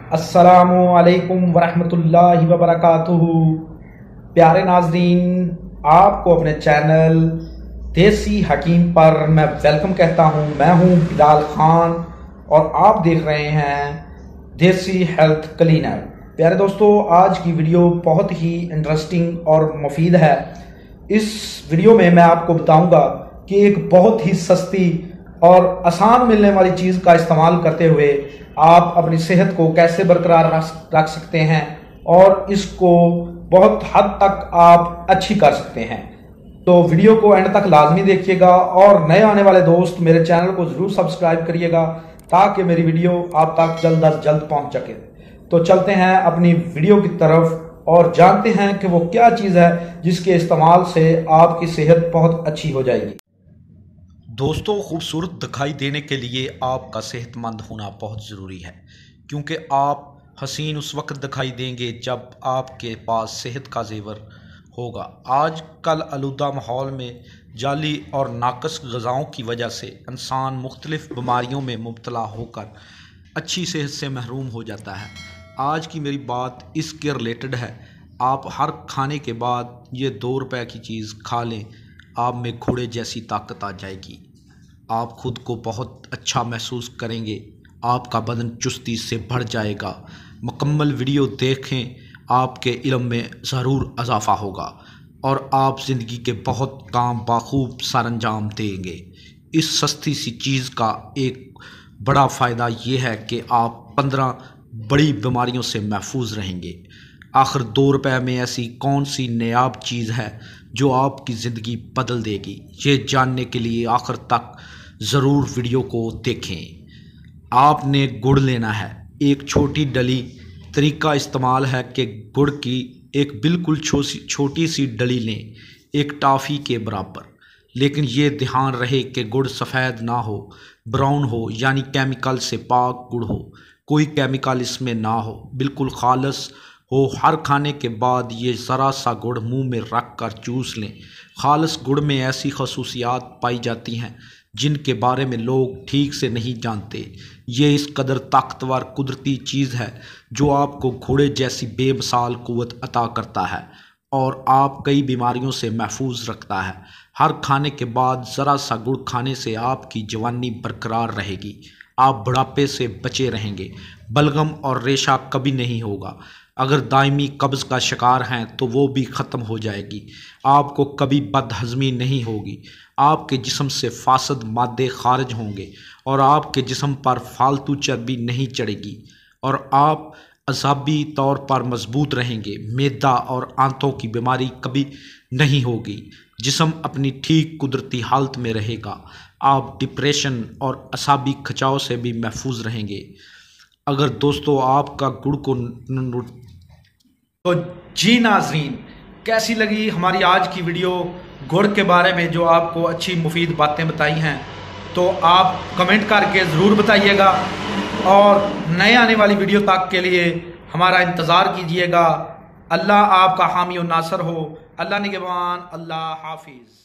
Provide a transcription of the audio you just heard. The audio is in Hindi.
अस्सलामु अलैकुम वरहमतुल्लाहि वबरकातुहू। प्यारे नाजरीन, आपको अपने चैनल देसी हकीम पर मैं वेलकम कहता हूं। मैं हूं बिलाल खान और आप देख रहे हैं देसी हेल्थ क्लीनर। प्यारे दोस्तों, आज की वीडियो बहुत ही इंटरेस्टिंग और मुफीद है। इस वीडियो में मैं आपको बताऊंगा कि एक बहुत ही सस्ती और आसान मिलने वाली चीज का इस्तेमाल करते हुए आप अपनी सेहत को कैसे बरकरार रख सकते हैं और इसको बहुत हद तक आप अच्छी कर सकते हैं। तो वीडियो को एंड तक लाजमी देखिएगा और नए आने वाले दोस्त मेरे चैनल को जरूर सब्सक्राइब करिएगा ताकि मेरी वीडियो आप तक जल्द अज जल्द पहुंच सके। तो चलते हैं अपनी वीडियो की तरफ और जानते हैं कि वो क्या चीज है जिसके इस्तेमाल से आपकी सेहत बहुत अच्छी हो जाएगी। दोस्तों, खूबसूरत दिखाई देने के लिए आपका सेहतमंद होना बहुत ज़रूरी है, क्योंकि आप हसीन उस वक्त दिखाई देंगे जब आपके पास सेहत का जेवर होगा। आजकल आलूदा माहौल में जाली और नाकस ग़िज़ाओं की वजह से इंसान मुख्तलिफ बीमारियों में मुब्तला होकर अच्छी सेहत से महरूम हो जाता है। आज की मेरी बात इसके रिलेटेड है। आप हर खाने के बाद ये 2 रुपए की चीज़ खा लें, आप में घोड़े जैसी ताकत आ जाएगी। आप खुद को बहुत अच्छा महसूस करेंगे, आपका बदन चुस्ती से भर जाएगा। मुकम्मल वीडियो देखें, आपके इल्म में ज़रूर इजाफ़ा होगा और आप ज़िंदगी के बहुत काम बाखूब सरअंजाम देंगे। इस सस्ती सी चीज़ का एक बड़ा फ़ायदा ये है कि आप 15 बड़ी बीमारियों से महफूज रहेंगे। आखिर 2 रुपए में ऐसी कौन सी नायाब चीज़ है जो आपकी ज़िंदगी बदल देगी? ये जानने के लिए आखिर तक ज़रूर वीडियो को देखें। आपने गुड़ लेना है, एक छोटी डली। तरीका इस्तेमाल है कि गुड़ की एक बिल्कुल छोटी सी डली लें, एक टॉफ़ी के बराबर। लेकिन ये ध्यान रहे कि गुड़ सफ़ेद ना हो, ब्राउन हो, यानी केमिकल से पाक गुड़ हो। कोई केमिकल इसमें ना हो, बिल्कुल खालिस हो। हर खाने के बाद ये ज़रा सा गुड़ मुंह में रख कर चूस लें। खालिस गुड़ में ऐसी खसूसियात पाई जाती हैं जिनके बारे में लोग ठीक से नहीं जानते। ये इस कदर ताकतवर कुदरती चीज़ है जो आपको घोड़े जैसी बेमिसाल क़ुव्वत अता करता है और आप कई बीमारियों से महफूज रखता है। हर खाने के बाद ज़रा सा गुड़ खाने से आपकी जवानी बरकरार रहेगी, आप बुढ़ापे से बचे रहेंगे, बलगम और रेशा कभी नहीं होगा। अगर दायमी कब्ज़ का शिकार हैं तो वो भी ख़त्म हो जाएगी। आपको कभी बदहज़मी नहीं होगी, आपके जिस्म से फासद मादे खारिज होंगे और आपके जिस्म पर फालतू चर्बी नहीं चढ़ेगी और आप अज़ाबी तौर पर मजबूत रहेंगे। मैदा और आंतों की बीमारी कभी नहीं होगी, जिस्म अपनी ठीक कुदरती हालत में रहेगा। आप डिप्रेशन और असाबी खिंचाव से भी महफूज रहेंगे। अगर दोस्तों आपका गुड़ को तो जी नाज़रीन, कैसी लगी हमारी आज की वीडियो गुड़ के बारे में जो आपको अच्छी मुफीद बातें बताई हैं, तो आप कमेंट करके ज़रूर बताइएगा और नए आने वाली वीडियो तक के लिए हमारा इंतज़ार कीजिएगा। अल्लाह आपका हामी और नासर हो। अल्लाह निगहबान। अल्लाह हाफिज़।